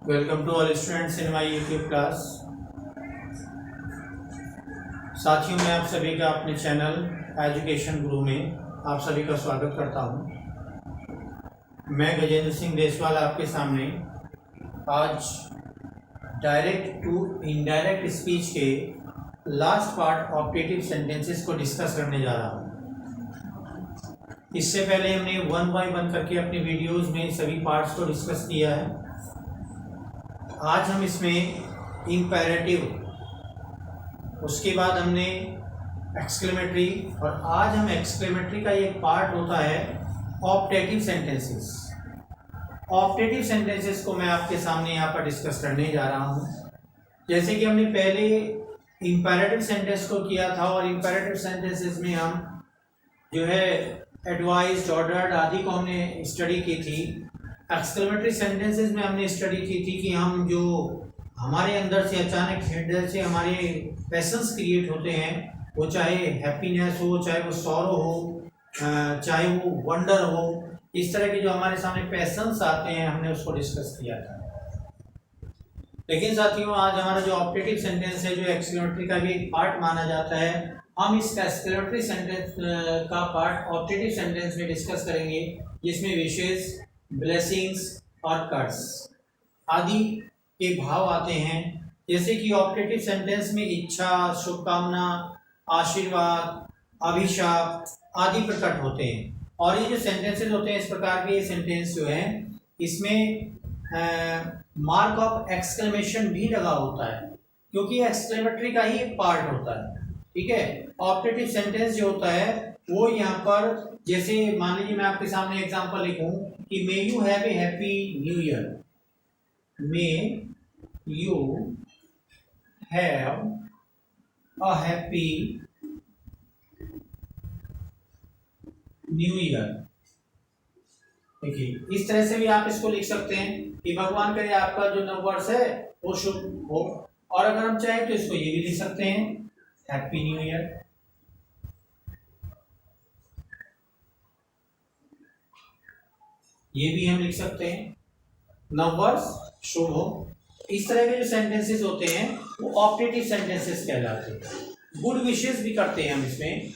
Welcome to all students in my YouTube class. साथियों, मैं आप सभी का अपने चैनल एजुकेशन गुरु में आप सभी का स्वागत करता हूं। मैं गजेंद्र सिंह देसवाल आपके सामने आज डायरेक्ट टू इनडायरेक्ट स्पीच के लास्ट पार्ट ऑप्टेटिव सेंटेंसेस को डिस्कस करने जा रहा हूं। इससे पहले हमने 1 बाय 1 करके अपनी वीडियोस में सभी पार्ट्स को डिस्कस किया है। आज हम इसमें इम्पेरेटिव, उसके बाद हमने एक्सक्लेमेटरी, और आज हम एक्सक्लेमेटरी का एक पार्ट होता है ऑप्टेटिव सेंटेंसेस। ऑप्टेटिव सेंटेंसेस को मैं आपके सामने यहाँ पर डिस्कस करने जा रहा हूँ। जैसे कि हमने पहले इम्पेरेटिव सेंटेंस को किया था, और इम्पेरेटिव सेंटेंसेस में हम जो है एडवाइज्ड, ऑर्डर्ड आदि को हमने स्टडी की थी। एक्सक्लेमेटरी सेंटेंसेस में हमने स्टडी की थी कि हम जो हमारे अंदर से अचानक हृदय से हमारे पैशंस क्रिएट होते हैं, वो चाहे हैप्पीनेस हो, चाहे वो सॉरो हो, चाहे वो वंडर हो, इस तरह के जो हमारे सामने पैशंस आते हैं, हमने उसको डिस्कस किया था। लेकिन साथियों, आज हमारा जो ऑप्टेटिव सेंटेंस है, जो एक्सक्लेमेटरी का भी एक पार्ट माना जाता है, हम इस एक्सक्लेमेटरी सेंटेंस का पार्ट ऑप्टेटिव सेंटेंस में डिस्कस करेंगे, जिसमें विशेष, ब्लेसिंग्स और कर्स आदि के भाव आते हैं। जैसे कि ऑप्टेटिव सेंटेंस में इच्छा, शुभकामना, आशीर्वाद, अभिशाप आदि प्रकट होते हैं। और ये जो सेंटेंसेस होते हैं, इस प्रकार के सेंटेंस जो हैं, इसमें मार्क ऑफ एक्सक्लेमेशन भी लगा होता है, क्योंकि एक्सक्लेमेटरी का ही एक पार्ट होता है। ठीक है, ऑप्टेटिव सेंटेंस जो होता है वो यहाँ पर, जैसे मान लीजिए मैं आपके सामने एग्जांपल लिखूं कि may you have a happy new year, may you have a happy new year. देखिए, इस तरह से भी आप इसको लिख सकते हैं कि भगवान करे आपका जो नववर्ष है वो शुभ हो। और अगर हम चाहें तो इसको ये भी लिख सकते हैं, हैप्पी न्यू ईयर। ये भी हम लिख सकते हैं, नववर्ष शुभ हो। इस तरह के जो सेंटेंसेस होते हैं वो ऑप्टेटिव सेंटेंसेस कहलाते हैं। गुड विशेस भी करते हैं हम इसमें,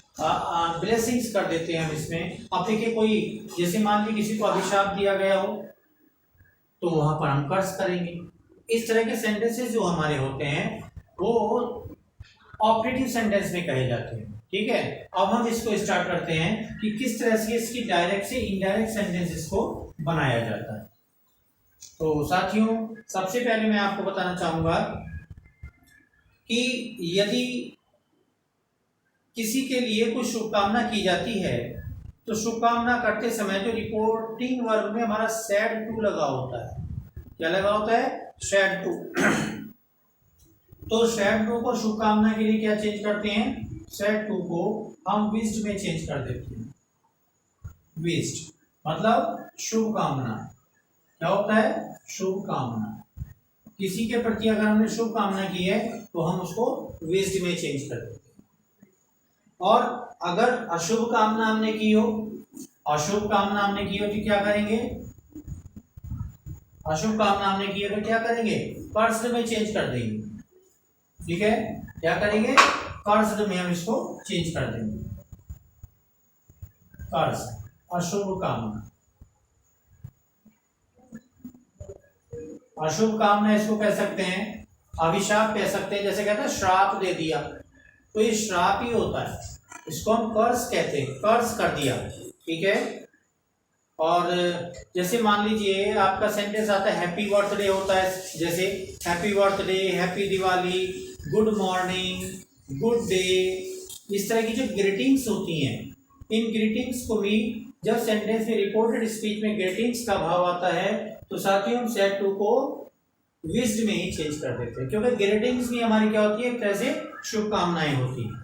ब्लेसिंग्स कर देते हैं हम इसमें। अब देखिए, कोई जैसे मान लीजिए किसी को अभिशाप दिया गया हो, तो वहां पर हम कर्स करेंगे। इस तरह के सेंटेंसेस जो हमारे होते हैं वो ऑप्टेटिव सेंटेंस में कहे जाते हैं। ठीक है, अब हम इसको स्टार्ट करते हैं कि किस तरह से इसकी डायरेक्ट से इनडायरेक्ट सेंटेंसेस को बनाया जाता है। तो साथियों, सबसे पहले मैं आपको बताना चाहूंगा कि यदि किसी के लिए कुछ शुभकामना की जाती है, तो शुभकामना करते समय जो रिपोर्टिंग वर्ग में हमारा सैड टू लगा होता है, क्या लगा होता है? Said to. तो सैड टू को शुभकामना के लिए क्या चेंज करते हैं? सैड टू को हम विश्ड में चेंज कर देते हैं। विश्ड मतलब शुभकामना। क्या होता है? शुभकामना। किसी के प्रति अगर हमने शुभकामना की है तो हम उसको विश्ड में चेंज कर देते हैं। और अगर अशुभ कामना हमने की हो, अशुभ कामना हमने की हो तो क्या करेंगे? अशुभ कामना हमने की हो तो क्या करेंगे? कर्स में चेंज कर देंगे। ठीक है, क्या करेंगे? कर्स में हम इसको चेंज कर देंगे। कर्स, अशुभ कामना। अशुभ कामना इसको कह सकते हैं, अभिशाप कह सकते हैं। जैसे कहते हैं श्राप दे दिया, तो ये श्राप ही होता है, इसको हम कर्स कहते हैं, कर्स कर दिया। ठीक है, और जैसे मान लीजिए आपका सेंटेंस आता है हैप्पी बर्थडे होता है, जैसे happy birthday, happy Diwali, good morning, good day, इस तरह की जो ग्रीटिंग्स होती हैं, इन ग्रीटिंग्स को भी जब सेंटेंस में रिपोर्टेड स्पीच में ग्रीटिंग्स का भाव आता है, तो साथियों हम सैड टू को विश्ड में ही चेंज कर देते हैं, क्योंकि ग्रीटिंग्स भी हमारी क्या होती है? एक तरह से शुभकामनाएं होती हैं,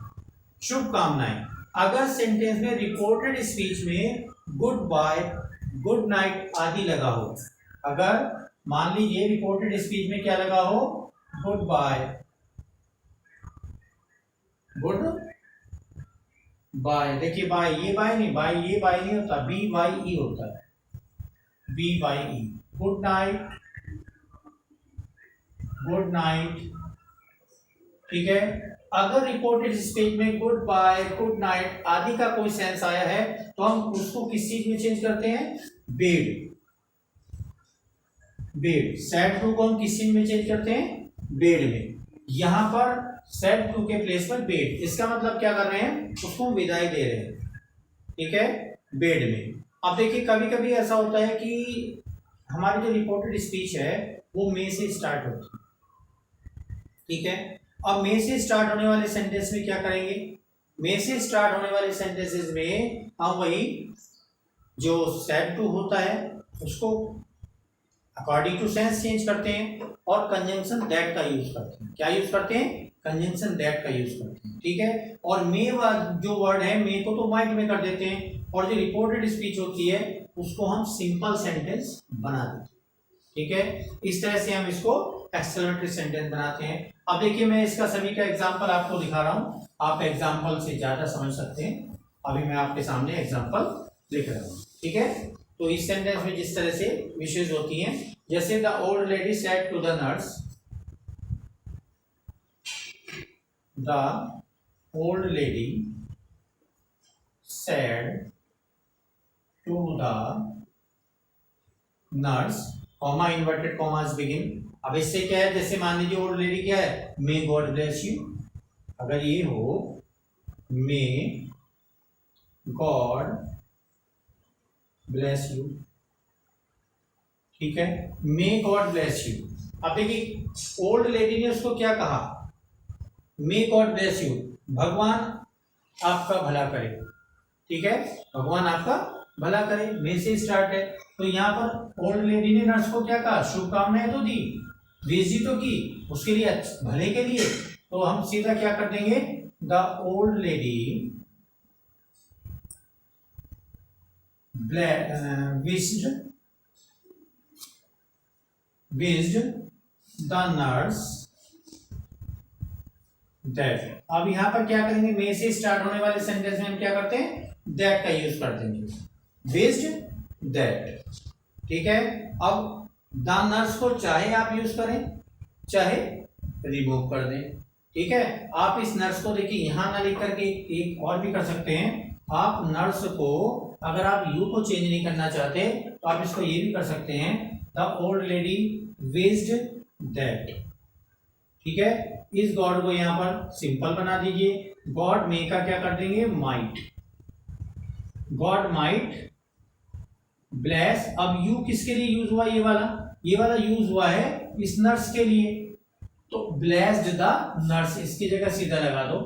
शुभकामनाएं। अगर सेंटेंस में रिपोर्टेड स्पीच में गुड बाय, गुड नाइट आदि लगा हो, अगर मान लीजिए रिपोर्टेड स्पीच में क्या लगा हो? Good bye, good bye. देखिए बाय, ये बाय नहीं, बाय ये बाय नहीं होता, BYE होता है, BYE। Good night, good night, ठीक है। अगर रिपोर्टेड स्पीच में गुड बाय, गुड नाइट आदि का कोई सेंस आया है तो हम उसको किस चीज में चेंज करते हैं, बेड। बेड, सैड टू को हम किस चीज में चेंज करते हैं, बेड में। यहां पर सैड टू के प्लेस पर बेड, इसका मतलब क्या कर रहे हैं, उसको विदाई दे रहे हैं, ठीक है, बेड में। अब देखिए कभी कभी ऐसा होता है कि हमारी जो रिपोर्टेड स्पीच है वो मे से स्टार्ट होती है, ठीक है। अब मे से स्टार्ट होने वाले सेंटेंस में क्या करेंगे, मे से स्टार्ट होने वाले सेंटेंसेस में हम वही जो सैड टू होता है उसको अकॉर्डिंग टू सेंस चेंज करते हैं और कंजंक्शन दैट का यूज करते हैं। क्या यूज करते हैं, कंजंक्शन दैट का यूज करते हैं, ठीक है। और मे जो वर्ड है मे को तो माइट में कर देते हैं और जो रिपोर्टेड स्पीच होती है उसको हम सिंपल सेंटेंस बना देते हैं, ठीक है। इस तरह से हम इसको एक्सक्लेमेटरी सेंटेंस बनाते हैं। अब देखिए मैं इसका सभी का एग्जांपल आपको दिखा रहा हूं, आप एग्जांपल से ज्यादा समझ सकते हैं। अभी मैं आपके सामने एग्जांपल लिख रहा हूं, ठीक है। तो इस सेंटेंस में जिस तरह से विशेष होती हैं, जैसे the old lady said to the nurse, the old lady said to the nurse, comma inverted commas begin. अब इससे क्या है, जैसे मान लीजिए ओल्ड लेडी क्या है, मे गॉड ब्लेस यू, अगर ये हो मे गॉड ब्लेस यू, ठीक है, मे गॉड ब्लेस यू। अब देखिए ओल्ड लेडी ने उसको क्या कहा, मे गॉड ब्लेस यू, भगवान आपका भला करे, ठीक है, भगवान आपका भला करे, मे से स्टार्ट है। तो यहाँ पर ओल्ड लेडी ने नर्स को क्या कहा, शुभकामनाएं तो दी, विश तो की उसके लिए, भले के लिए। तो हम सीधा क्या कर देंगे, the old lady wished the nurse that. अब यहां पर क्या करेंगे, मे से स्टार्ट होने वाले सेंटेंस में हम क्या करते हैं, दैट का यूज कर देंगे, विश्ड दैट, ठीक है। अब द नर्स को चाहे आप यूज करें चाहे रिमूव कर दें, ठीक है। आप इस नर्स को देखिए यहां ना लिख करके एक और भी कर सकते हैं, आप नर्स को अगर आप यू को चेंज नहीं करना चाहते तो आप इसको ये भी कर सकते हैं, the old lady wished that, ठीक है। इस गॉड को यहां पर सिंपल बना दीजिए, गॉड मे का क्या कर देंगे, माइट, गॉड माइट ब्लेस। अब यू किसके लिए यूज हुआ, ये वाला यूज हुआ है इस नर्स के लिए, तो ब्लेस्ड द नर्स, इसकी जगह सीधा लगा दो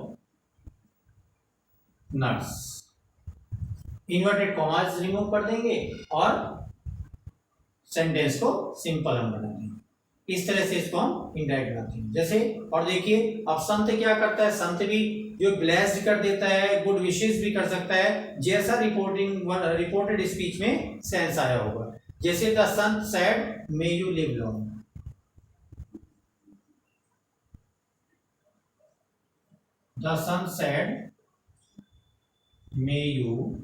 नर्स, इन्वर्टेड कॉमास रिमूव कर देंगे और सेंटेंस को सिंपल हम बना देंगे। इस तरह से इसको हम इनडायरेक्ट बनाते हैं। जैसे और देखिए अब संत क्या करता है, संत भी जो ब्लेस्ड कर देता है, गुड विशेस भी कर सकता है, जैसा रिपोर्टेड स्पीच में सेंस आया होगा। जैसे the sant said may you live long, the sant said may you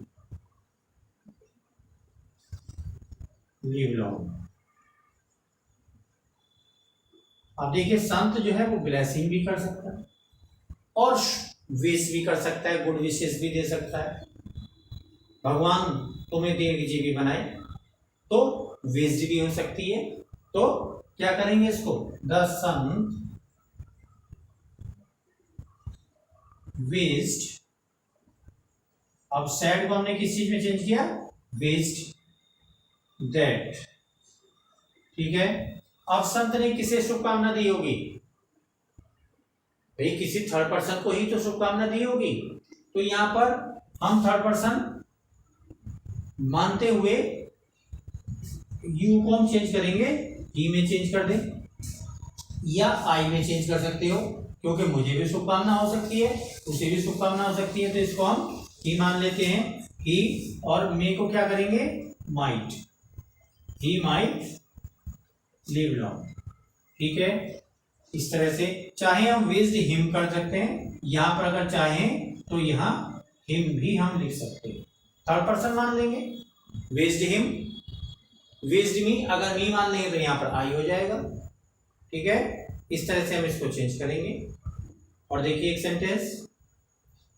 live long. अब देखिए संत जो है वो ब्लेसिंग भी कर सकता है और विश भी कर सकता है, गुड विशेस भी दे सकता है, भगवान तुम्हें दीर्घजीवी बनाए, तो विश भी हो सकती है। तो क्या करेंगे इसको, द संत विश्ड, अब सैड को हमने किस चीज में चेंज किया, विश्ड दैट, ठीक है। अब संत ने किसे शुभकामना दी होगी, भाई किसी थर्ड पर्सन को ही तो शुभकामना दी होगी, तो यहां पर हम थर्ड पर्सन मानते हुए यू को हम चेंज करेंगे, ही में चेंज कर दें या आई में चेंज कर सकते हो, क्योंकि मुझे भी शुभकामना हो सकती है, उसे भी शुभकामना हो सकती है, तो इसको हम ही मान लेते हैं, ही। और मे को क्या करेंगे, might, he might live long, ठीक है। इस तरह से चाहे हम विश्ड हिम कर सकते हैं, यहां पर अगर चाहें तो यहां हिम भी हम लिख सकते हैं, थर्ड पर्सन मान लेंगे, विश्ड हिम, विश्ड मी, अगर मी मान लेंगे तो यहां पर आई हो जाएगा, ठीक है। इस तरह से हम इसको चेंज करेंगे। और देखिए एक sentence,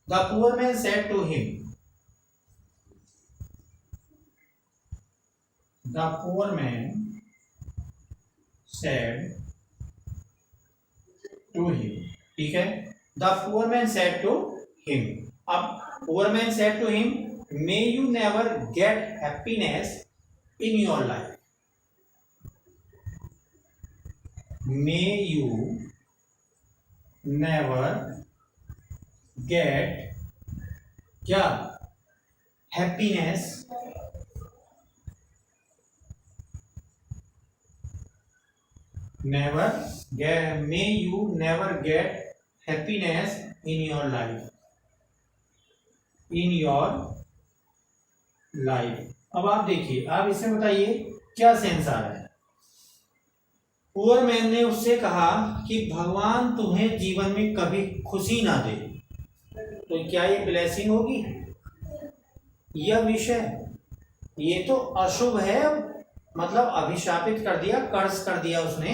the poor man said to him, the poor man said to him. ठीक है, the poor man said to him. अब poor man said to him, may you never get happiness in your life, may you never get क्या, happiness never get, may you never get happiness in your life, in your life। अब आप देखिए, आप इसमें बताइए क्या sense आ रहा है। पुअर मैन ने उससे कहा कि भगवान तुम्हें जीवन में कभी खुशी ना दे, तो क्या ये ब्लेसिंग होगी? यह विषय, ये तो अशुभ है, मतलब अभिशापित कर दिया, कर्ज कर दिया उसने।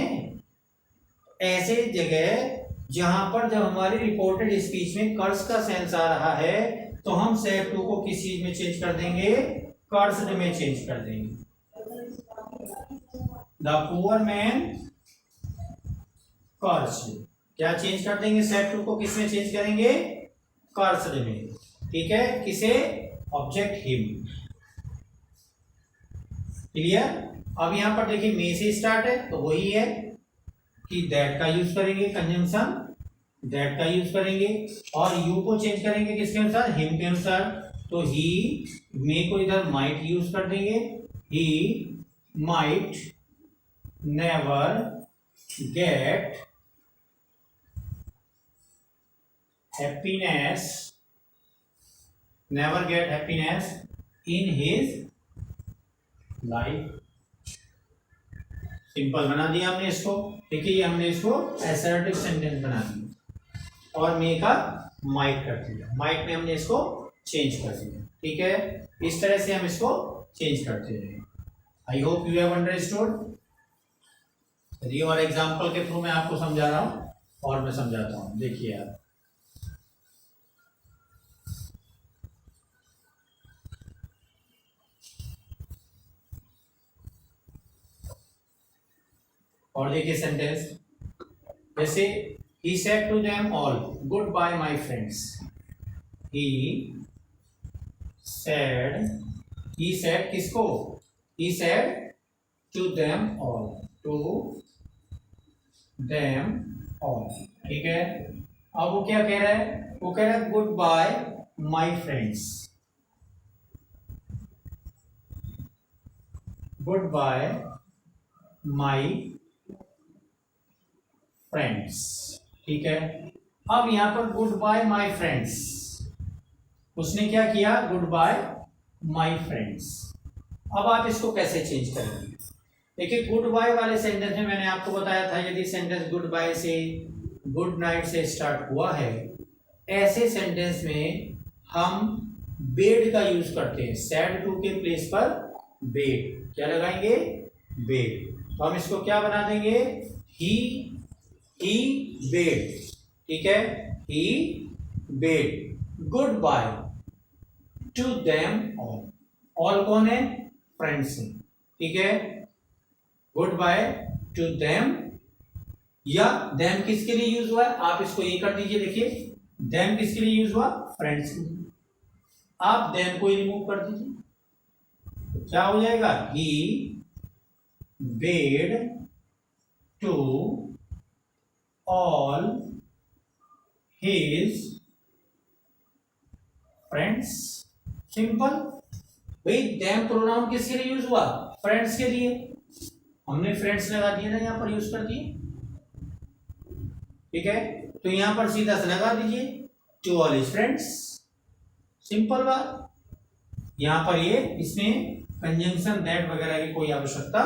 ऐसे जगह जहां पर जब हमारी रिपोर्टेड स्पीच में कर्ज का सेंस आ रहा है, तो हम सेड टू को किस चीज में चेंज कर देंगे? कर्ज में चेंज कर देंगे। द पुअर मैन कर्ज, क्या चेंज कर देंगे? सेड टू को किस में चेंज करेंगे? कर्ज में। ठीक है, किसे? Object him. क्लियर? अब यहां पर देखिए मे से स्टार्ट है, तो वही है कि दैट का यूज करेंगे, कंजंक्शन दैट का यूज करेंगे, और यू को चेंज करेंगे किसके अनुसार? हिम के अनुसार। तो ही, मे को इधर माइट यूज कर देंगे, he might never get happiness, never get happiness in his life. Simple बना दिया हमने इसको। देखिए ये हमने इसको असर्टिव सेंटेंस बना दिया और मे का माइट कर दिया, माइट में हमने इसको चेंज कर दिया। ठीक है, इस तरह से हम इसको चेंज करते रहे। I hope you have understood. चलिए और एग्जांपल के थ्रू मैं आपको समझा रहा हूं और मैं समझाता हूं। देखिए आप, और देखिए सेंटेंस, जैसे he said to them all, goodbye my friends। he said किसको? he said to them all, to them all। ठीक है, अब वो क्या कह रहा है? वो कह रहा है good bye my friends, good bye my friends. ठीक है, अब यहां पर गुड बाय माई फ्रेंड्स, उसने क्या किया? Good bye my friends. अब आप इसको कैसे चेंज करेंगे? देखिए गुड बाय वाले सेंटेंस में मैंने आपको बताया था, यदि सेंटेंस गुड बाय से, गुड नाइट से स्टार्ट हुआ है, ऐसे सेंटेंस में हम बेड का यूज करते हैं। सैड टू के प्लेस पर बेड, क्या लगाएंगे? बेड। तो हम इसको क्या बना देंगे? He bade. ठीक है, he bade goodbye to them all. All कौन है? फ्रेंड्स है। ठीक है, गुड बाय टू देम, या देम किसके लिए यूज हुआ है? आप इसको ये कर दीजिए। देखिए देम किसके लिए यूज हुआ? फ्रेंड्स के लिए। आप देम को ही रिमूव कर दीजिए, तो क्या हो जाएगा? He bade to all his friends. Simple. भाई देम प्रोनाउन किसके लिए यूज हुआ? फ्रेंड्स के लिए। हमने फ्रेंड्स लगा दिया ना, यहां पर यूज कर दिए। ठीक है, तो यहां पर सीधा से लगा दीजिए to all his friends. Simple बात। यहां पर ये इसमें कंजंक्शन दैट वगैरह की कोई आवश्यकता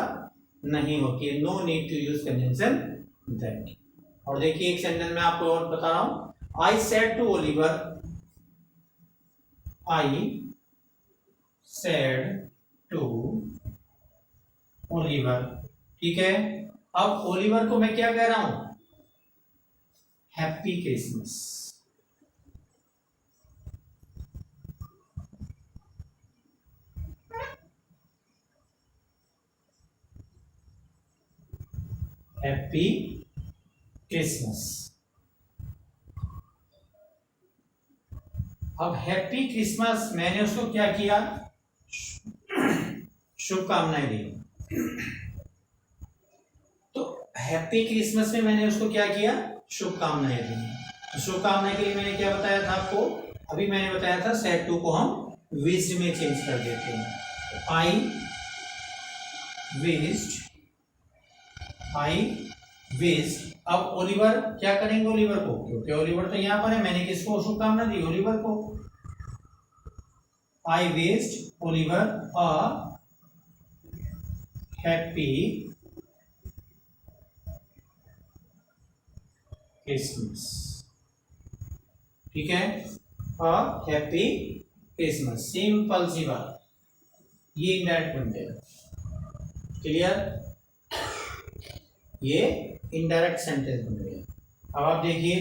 नहीं होती है। No need to use conjunction that. और देखिए एक सेंटेंस में आपको और बता रहा हूं, I said to Oliver, I said to Oliver. ठीक है, अब ओलिवर को मैं क्या कह रहा हूं? Happy Christmas. Happy Christmas. अब हैप्पी क्रिसमस मैंने उसको क्या किया, शुभकामनाएं दी। तो हैप्पी क्रिसमस में मैंने उसको क्या किया, शुभकामनाएं दी। तो शुभकामनाएं के लिए मैंने क्या बताया था आपको, अभी मैंने बताया था सेड टू को हम विश्ड में चेंज कर देते हैं। तो आई विश्ड। अब ओलिवर क्या करेंगे, ओलिवर को, क्योंकि ओलिवर तो यहां पर है, मैंने किसको शुभकामना दी, ओलिवर को। आई wished Oliver a happy Christmas. ठीक है, अ हैप्पी क्रिसमस, सिंपल सी बात, ये इनडायरेक्ट बन गया। क्लियर, ये इनडायरेक्ट सेंटेंस बन गया। अब आप देखिए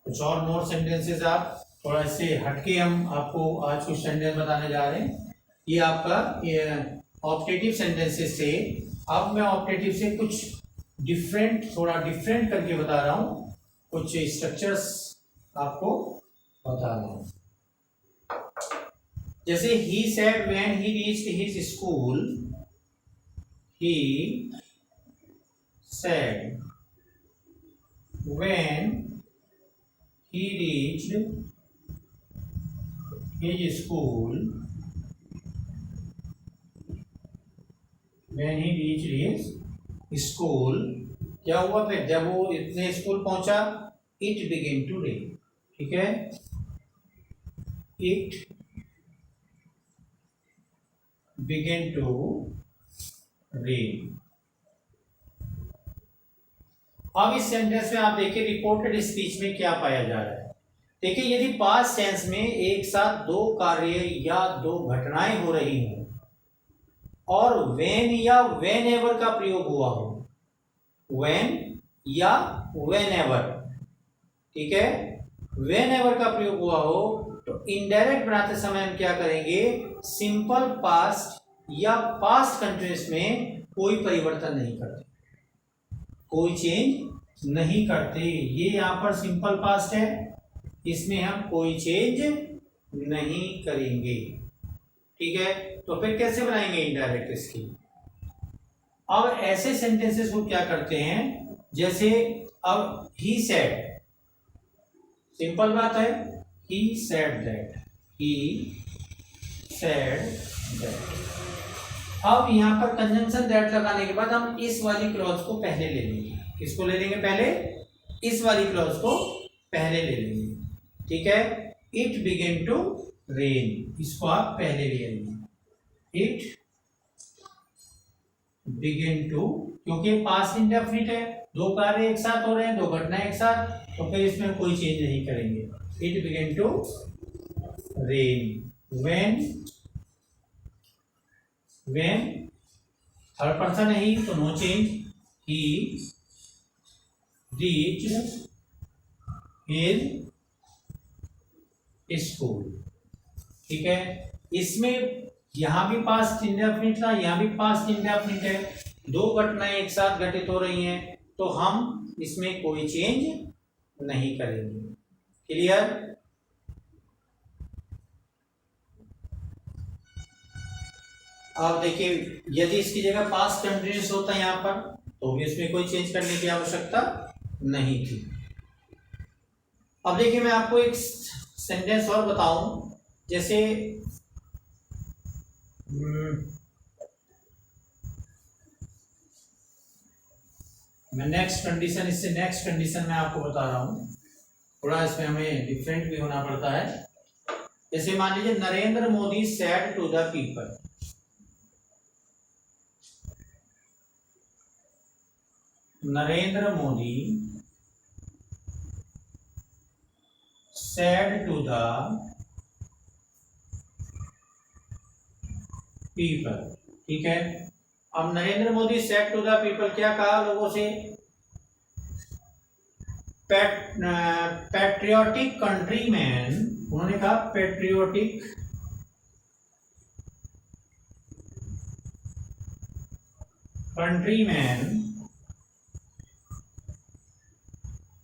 कुछ और मोर सेंटेंसेस, आप थोड़ा इससे हटके हम आपको आज कुछ सेंटेंस बताने जा रहे हैं। ये आपका ऑप्टेटिव सेंटेंसेस थे। अब मैं ऑप्टेटिव से कुछ थोड़ा डिफरेंट करके बता रहा हूँ, कुछ स्ट्रक्चर्स आपको बता रहा हूँ। जैसे he said when he reached his school, he said when he reached his school, when he reached his school, क्या हुआ फिर जब वो इतने स्कूल पहुंचा, it began to rain। ठीक है, it began to rain। अब इस सेंटेंस में आप देखिए रिपोर्टेड स्पीच में क्या पाया जा रहा है। देखिए यदि पास्ट टेंस में एक साथ दो कार्य या दो घटनाएं हो रही हो और व्हेन या व्हेनेवर का प्रयोग हुआ हो, व्हेन या व्हेनेवर, ठीक है, व्हेनेवर का प्रयोग हुआ हो, तो इनडायरेक्ट बनाते समय हम क्या करेंगे, सिंपल पास्ट या पास्ट कंटिन्यूअस में कोई परिवर्तन नहीं करते, कोई चेंज नहीं करते। ये यहां पर सिंपल पास्ट है, इसमें हम कोई चेंज नहीं करेंगे। ठीक है, तो फिर कैसे बनाएंगे इनडायरेक्ट इसकी। अब ऐसे सेंटेंसेस को क्या करते हैं, जैसे अब ही सेड, सिंपल बात है, he said that, he said that. अब यहां पर कंजंक्शन दैट लगाने के बाद हम इस वाली क्लॉज को पहले ले लेंगे। किसको ले लेंगे पहले, इस वाली क्लॉज को पहले ले लेंगे। ठीक है, इट बिगेन टू रेन, इसको आप पहले ले लेंगे। इट बिगेन टू, क्योंकि पास्ट इंडेफिनिट है, दो कार्य एक साथ हो रहे हैं, दो घटनाएं एक साथ, तो फिर इसमें कोई चेंज नहीं करेंगे। It began to rain when third person है ही, तो no change, he reached his school. ठीक है, इसमें यहां भी पास्ट इंडेफिनिट था, यहां भी पास्ट इंडेफिनिट है, दो घटनाएं एक साथ घटित हो रही हैं, तो हम इसमें कोई चेंज नहीं करेंगे। क्लियर, आप देखिए यदि इसकी जगह पास्ट कंटिन्यूअस होता है यहां पर, तो भी इसमें कोई चेंज करने की आवश्यकता नहीं थी। अब देखिए मैं आपको एक सेंटेंस और बताऊं, जैसे मैं नेक्स्ट कंडीशन, इससे नेक्स्ट कंडीशन मैं आपको बता रहा हूं, थोड़ा इसमें हमें डिफरेंट भी होना पड़ता है। जैसे मान लीजिए Narendra Modi said to the people, Narendra Modi said to the people। ठीक है, अब Narendra Modi said to the people क्या कहा लोगों से, पैट्रियोटिक कंट्रीमैन, उन्होंने कहा पैट्रियोटिक कंट्रीमैन,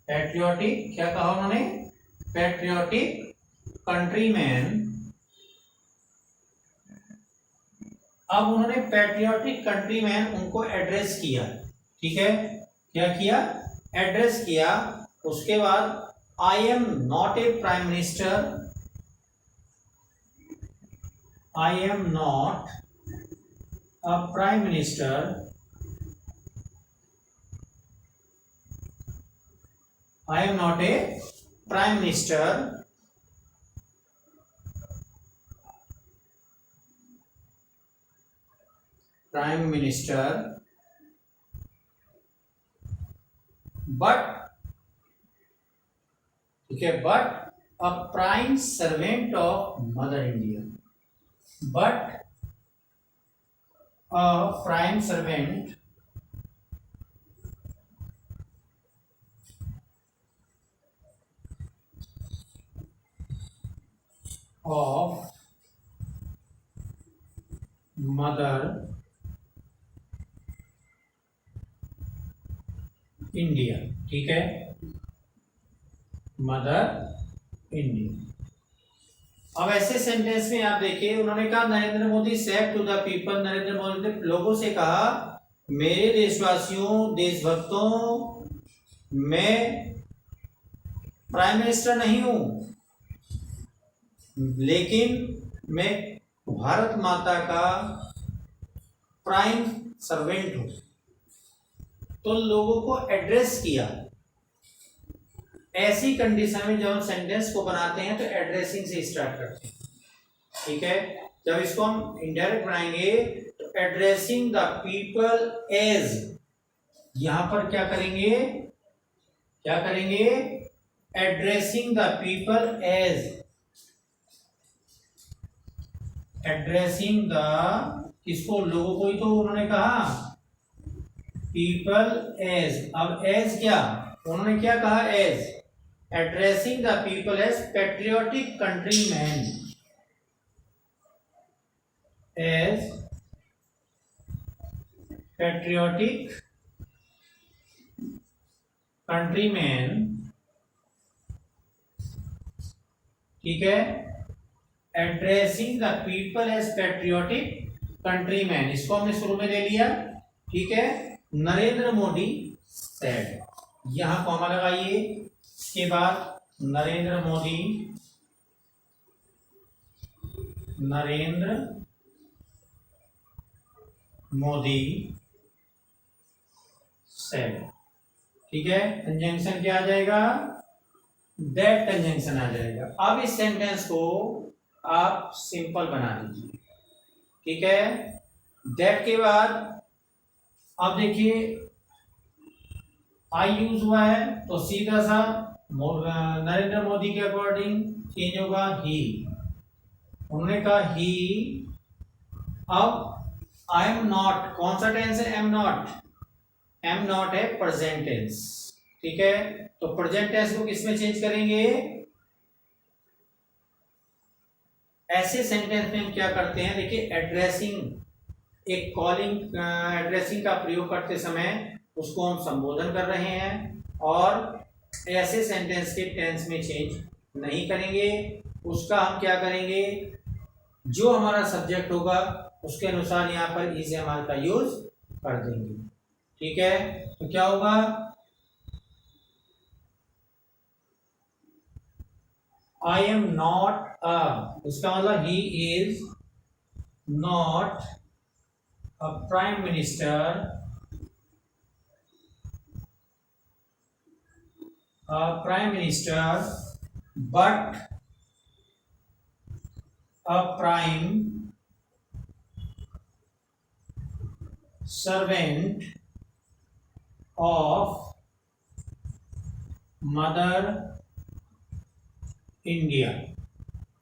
पैट्रियोटिक क्या कहा उन्होंने, पैट्रियोटिक कंट्रीमैन। अब उन्होंने पैट्रियोटिक कंट्रीमैन उनको एड्रेस किया, ठीक है, क्या किया, एड्रेस किया। उसके बाद I am not a prime minister, I am not a prime minister, I am not a prime minister, but ठीक है, but a prime servant of Mother India, but a prime servant of Mother India, ठीक है, mother India. अब ऐसे sentence में आप देखिए, उन्होंने कहा Narendra Modi said to the people, Narendra Modi ने लोगों से कहा, मेरे देशवासियों, देशभक्तों, मैं प्राइम मिनिस्टर नहीं हूं, लेकिन मैं भारत माता का प्राइम सर्वेंट हूं। तो लोगों को एड्रेस किया। ऐसी कंडीशन में जब हम सेंटेंस को बनाते हैं तो एड्रेसिंग से स्टार्ट करते हैं, ठीक है। जब इसको हम इनडायरेक्ट बनाएंगे तो एड्रेसिंग द पीपल एज, यहां पर क्या करेंगे, क्या करेंगे, addressing the people as, addressing the, किसको, लोगों को ही तो उन्होंने कहा, पीपल एज। अब एज क्या, उन्होंने क्या कहा, as, addressing the people as patriotic countryman, as patriotic countryman, ठीक है, addressing the people as patriotic countryman, इसको हमने शुरू में ले लिया, ठीक है। नरेंद्र मोदी सेड, यहां कॉमा लगाइए, इसके बाद नरेंद्र मोदी, नरेंद्र मोदी सेड, ठीक है। कंजंक्शन क्या आ जाएगा, दैट कंजंक्शन आ जाएगा। अब इस सेंटेंस को आप सिंपल बना दीजिए, ठीक है। दैट के बाद अब देखिए आई यूज हुआ है तो सीधा सा नरेंद्र मोदी के अकॉर्डिंग चेंज होगा ही, उन्होंने कहा ही। अब आई एम नॉट, कौन सा टेंस है, एम नॉट, एम नॉट है प्रेजेंट टेंस, ठीक है। तो प्रेजेंट टेंस को किसमें चेंज करेंगे, ऐसे सेंटेंस में हम क्या करते हैं, देखिए एड्रेसिंग, एक कॉलिंग एड्रेसिंग का प्रयोग करते समय उसको हम संबोधन कर रहे हैं, और ऐसे सेंटेंस के टेंस में चेंज नहीं करेंगे। उसका हम क्या करेंगे, जो हमारा सब्जेक्ट होगा उसके अनुसार यहाँ पर इज एम आर का यूज कर देंगे, ठीक है। तो क्या होगा, आई एम नॉट अ, इसका मतलब he is not a prime minister, but a prime servant of Mother India,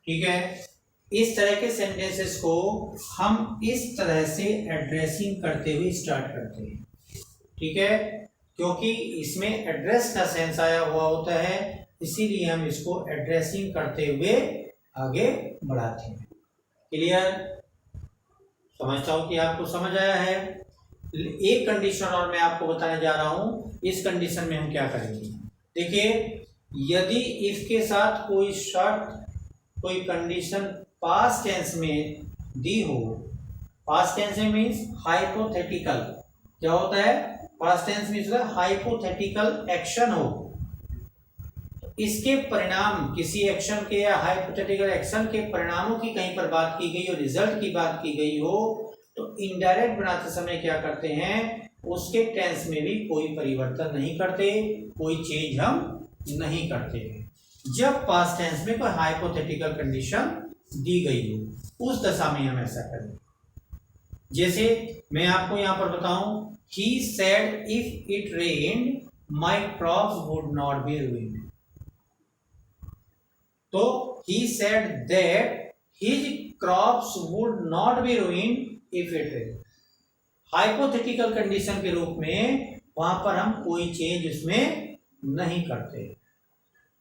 ठीक है। इस तरह के सेंटेंसेस को हम इस तरह से एड्रेसिंग करते हुए स्टार्ट करते हैं, ठीक है। क्योंकि इसमें एड्रेस का सेंस आया हुआ होता है, इसीलिए हम इसको एड्रेसिंग करते हुए आगे बढ़ाते हैं। क्लियर? समझता हूं कि आपको समझ आया है। एक कंडीशन और मैं आपको बताने जा रहा हूं। इस कंडीशन में हम क्या करेंगे, देखिए, यदि इफ के साथ कोई शर्त, कोई कंडीशन पास्ट टेंस में दी हो, पास्ट टेंस में मीन्स हाइपोथेटिकल, क्या होता है past tense means hypothetical action हो, इसके परिणाम, किसी एक्शन के या हाइपोथेटिकल एक्शन के परिणामों की कहीं पर बात की गई हो, रिजल्ट की बात की गई हो, तो इनडायरेक्ट बनाते समय क्या करते हैं, उसके टेंस में भी कोई परिवर्तन नहीं करते, कोई चेंज हम नहीं करते हैं। जब पास्ट टेंस में कोई हाइपोथेटिकल कंडीशन दी गई हो, उस दशा में हम ऐसा करें। जैसे मैं आपको यहां पर बताऊं, he said if it rained my crops would not be ruined। तो he said that his crops would not be ruined if it rained। Hypothetical condition के रूप में वहां पर हम कोई चेंज उसमें नहीं करते,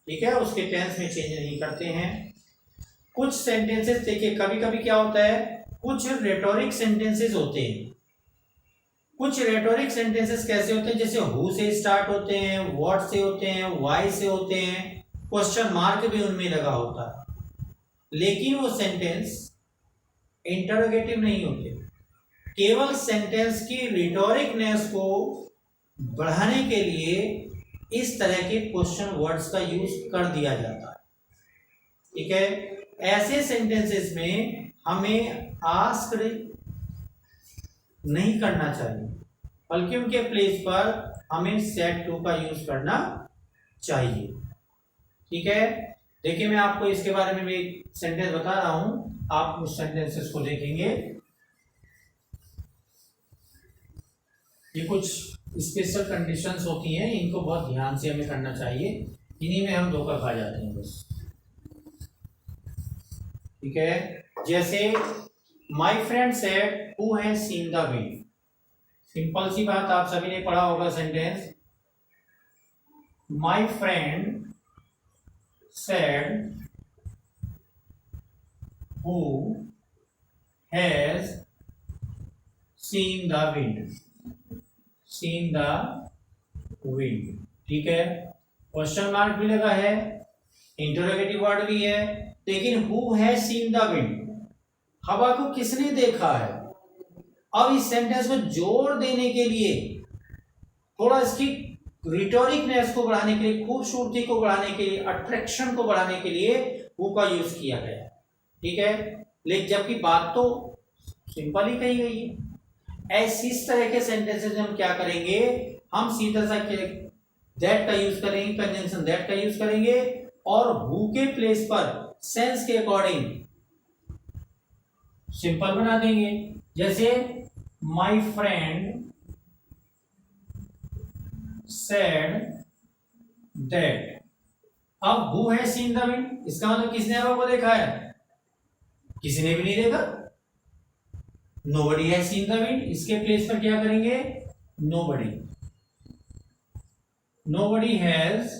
ठीक है, उसके टेंस में चेंज नहीं करते हैं। कुछ सेंटेंसेस देखिए, कभी कभी क्या होता है, कुछ रेटोरिक सेंटेंसेस होते हैं। कुछ रेटोरिक सेंटेंसेस कैसे होते हैं, जैसे हु से स्टार्ट होते हैं, व्हाट से होते हैं, व्हाई से होते हैं, क्वेश्चन मार्क भी उनमें लगा होता है, लेकिन वो सेंटेंस इंटरोगेटिव नहीं होते। केवल सेंटेंस की रिटोरिकनेस को बढ़ाने के लिए इस तरह के क्वेश्चन वर्ड्स का यूज कर दिया जाता है, ठीक है। ऐसे सेंटेंसेस में हमें आस्क्ड नहीं करना चाहिए, बल्कि उनके प्लेस पर हमें सेड टू का यूज करना चाहिए, ठीक है। देखिए, मैं आपको इसके बारे में भी सेंटेंस बता रहा हूं, आप उस सेंटेंसेस को देखेंगे। ये कुछ स्पेशल कंडीशंस होती हैं, इनको बहुत ध्यान से हमें करना चाहिए, इन्हीं में हम धोखा खा जाते हैं बस, ठीक है। जैसे my friend said who has seen the wind, simple सी बात, आप सभी ने पढ़ा होगा sentence, my friend said who has seen the wind, seen the wind, ठीक है। क्वेश्चन मार्क भी लगा है, इंटरोगेटिव वर्ड भी है, लेकिन who has seen the wind, हवा को किसने देखा है। अब इस सेंटेंस को जोर देने के लिए, थोड़ा इसकी रिटोरिकनेस को बढ़ाने के लिए, खूबसूरती को बढ़ाने के लिए, अट्रैक्शन को बढ़ाने के लिए हु का यूज किया गया, ठीक है। लेकिन जबकि बात तो सिंपल ही कही गई है। ऐसे इस तरह के सेंटेंसेस हम क्या करेंगे, हम सीधा सा दैट का यूज करेंगे, कंजंक्शन दैट का यूज करेंगे, और हु के प्लेस पर सेंस के अकॉर्डिंग सिंपल बना देंगे। जैसे माई फ्रेंड said that, अब who has seen the wind, इसका मतलब किसने हवा को देखा है, किसी ने भी नहीं देखा, nobody has seen the wind। इसके प्लेस पर क्या करेंगे, nobody, nobody has।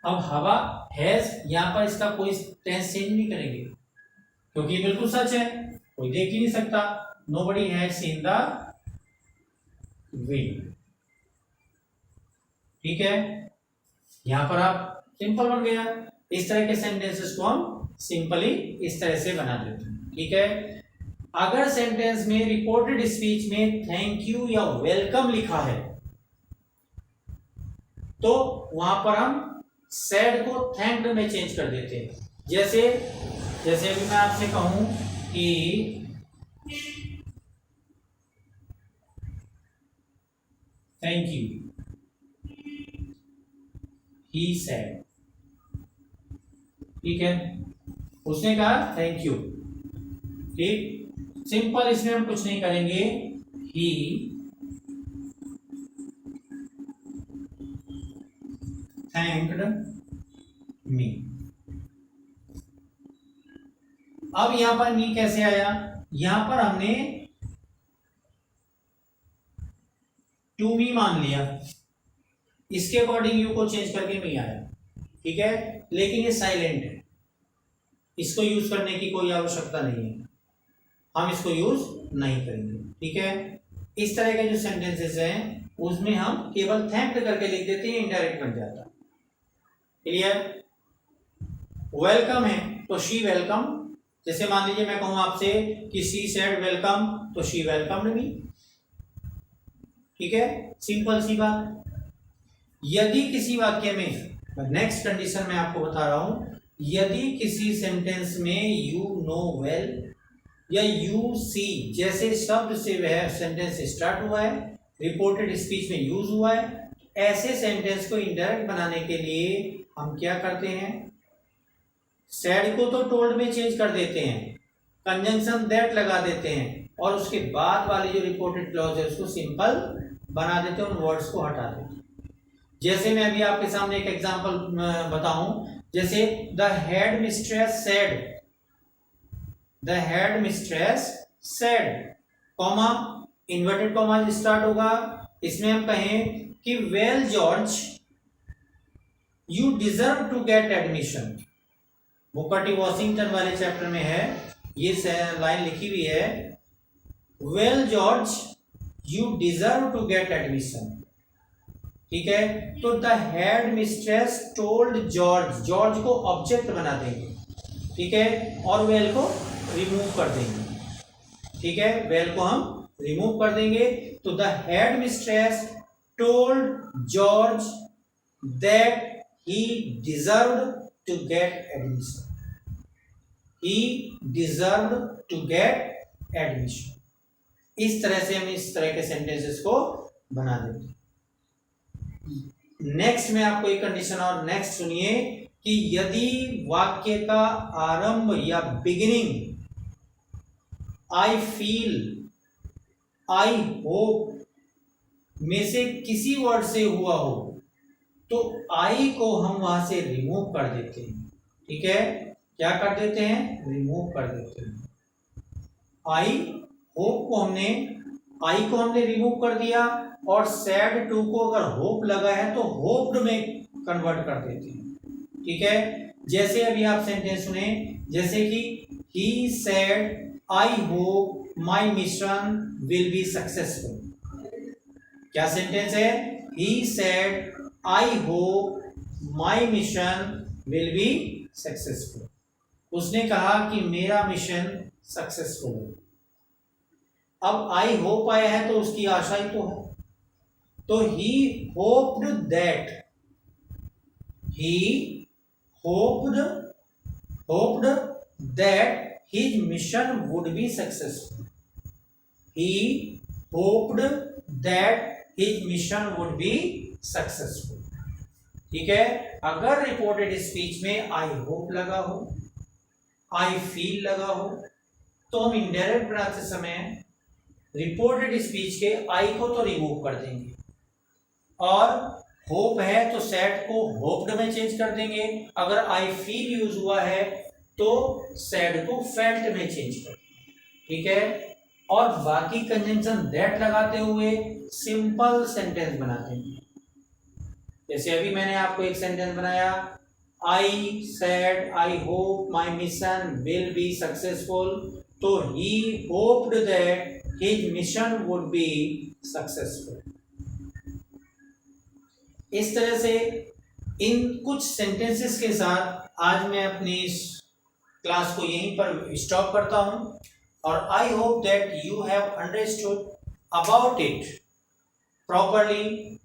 अब हवा has यहां पर इसका कोई टेंस चेंज नहीं करेंगे, क्योंकि ये बिल्कुल सच है, कोई देख ही नहीं सकता। nobody has seen the wind, ठीक है। यहां पर आप सिंपल बन गया। इस तरह के सेंटेंसेस को हम सिंपली इस तरह से बना देते हैं, ठीक है। अगर सेंटेंस में रिपोर्टेड स्पीच में थैंक यू या वेलकम लिखा है, तो वहां पर हम सैड को थैंक्ड में चेंज कर देते हैं। जैसे अभी मैं आपसे कहूं कि थैंक यू, he said, ठीक है, उसने कहा थैंक यू, ठीक। सिंपल, इसमें हम कुछ नहीं करेंगे, he thanked me। अब यहां पर मी कैसे आया, यहां पर हमने टू मी मान लिया, इसके अकॉर्डिंग यू को चेंज करके मैं आया, ठीक है, लेकिन ये साइलेंट है, इसको यूज करने की कोई आवश्यकता नहीं है, हम इसको यूज नहीं करेंगे, ठीक है। इस तरह के जो सेंटेंसेस हैं उसमें हम केवल थैंक्ड करके लिख देते हैं, इनडायरेक्ट बन जाता है। क्लियर। वेलकम है तो शी वेलकम, जैसे मान लीजिए मैं कहूं आपसे कि शी सेड वेलकम, तो शी वेलकम्ड मी, ठीक है, सिंपल सी बात। यदि किसी वाक्य में, नेक्स्ट कंडीशन मैं आपको बता रहा हूं, यदि किसी सेंटेंस में यू नो वेल या यू सी जैसे शब्द से वह सेंटेंस स्टार्ट हुआ है, रिपोर्टेड स्पीच में यूज हुआ है, ऐसे सेंटेंस को इनडायरेक्ट बनाने के लिए हम क्या करते हैं, सैड को तो टोल्ड में चेंज कर देते हैं, कंजंक्शन दैट लगा देते हैं, और उसके बाद वाली जो रिपोर्टेड क्लॉज है उसको सिंपल बना देते हैं, उन वर्ड्स को हटा देते हैं। जैसे मैं अभी आपके सामने एक एग्जांपल बताऊं, जैसे the headmistress said, the headmistress said, comma inverted comma start होगा, इसमें हम कहें कि well George you deserve to get admission, Booker T Washington वाले चैप्टर में है, ये लाइन लिखी हुई है, well George you deserve to get admission, ठीक है। तो the headmistress told George, George को ऑब्जेक्ट बना देंगे, ठीक है, और वेल को रिमूव कर देंगे, ठीक है, वेल को हम रिमूव कर देंगे। तो the headmistress told George that he deserved to get admission, he deserved to get admission. इस तरह से हम इस तरह के सेंटेंसेस को बना देते हैं। नेक्स्ट में आपको एक कंडीशन और नेक्स्ट सुनिए कि यदि वाक्य का आरंभ या beginning I feel, I hope में से किसी वर्ड से हुआ हो तो आई को हम वहां से रिमूव कर देते हैं, ठीक है, क्या कर देते हैं, रिमूव कर देते हैं। आई होप को हमने, आई को हमने रिमूव कर दिया, और सैड टू को अगर होप लगा है तो होप्ड में कन्वर्ट कर देते हैं, ठीक है। जैसे अभी आप सेंटेंस सुने, जैसे कि he said I hope my mission will be successful, क्या सेंटेंस है, he said I hope my mission will be successful, उसने कहा कि मेरा मिशन सक्सेसफुल हो। अब आई होप आया है तो उसकी आशा ही तो है, तो he hoped that, he hoped that his mission would be successful, he hoped that his mission would be successful, ठीक है। अगर रिपोर्टेड स्पीच में आई होप लगा हो, आई फील लगा हो, तो हम इनडायरेक्ट बनाते समय रिपोर्टेड स्पीच के आई को तो रिमूव कर देंगे, और होप है तो सैड को होप्ड में चेंज कर देंगे, अगर आई फील यूज हुआ है तो सैड को फेल्ट में चेंज कर, ठीक है, और बाकी कंजंक्शन दैट लगाते हुए सिंपल सेंटेंस बनाते हैं। जैसे अभी मैंने आपको एक सेंटेंस बनाया, I said I hope my mission will be successful, तो he hoped that his mission would be successful. इस तरह से इन कुछ सेंटेंसेस के साथ आज मैं अपनी इस क्लास को यहीं पर स्टॉप करता हूं, और I hope that you have understood about it properly.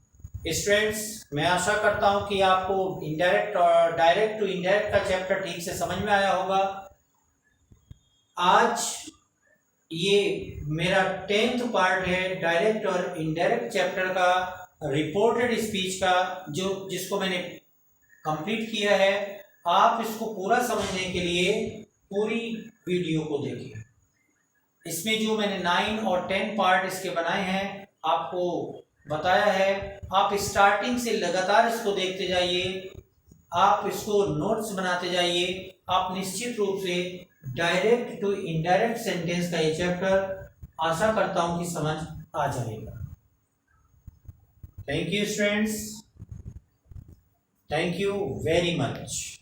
Students, मैं आशा करता हूं कि आपको इनडायरेक्ट और डायरेक्ट टू इनडायरेक्ट का चैप्टर ठीक से समझ में आया होगा। आज ये मेरा 10th पार्ट है डायरेक्ट और इनडायरेक्ट चैप्टर का, रिपोर्टेड स्पीच का, जो जिसको मैंने कंप्लीट किया है। आप इसको पूरा समझने के लिए पूरी वीडियो को देखिए। इसमें जो मैंने 9 और 10 पार्ट इसके बनाए हैं, आपको बताया है, आप स्टार्टिंग से लगातार इसको देखते जाइए, आप इसको नोट्स बनाते जाइए, आप निश्चित रूप से डायरेक्ट टू इनडायरेक्ट सेंटेंस का ये चैप्टर आशा करता हूं कि समझ आ जाएगा। Thank you students. Thank you very much.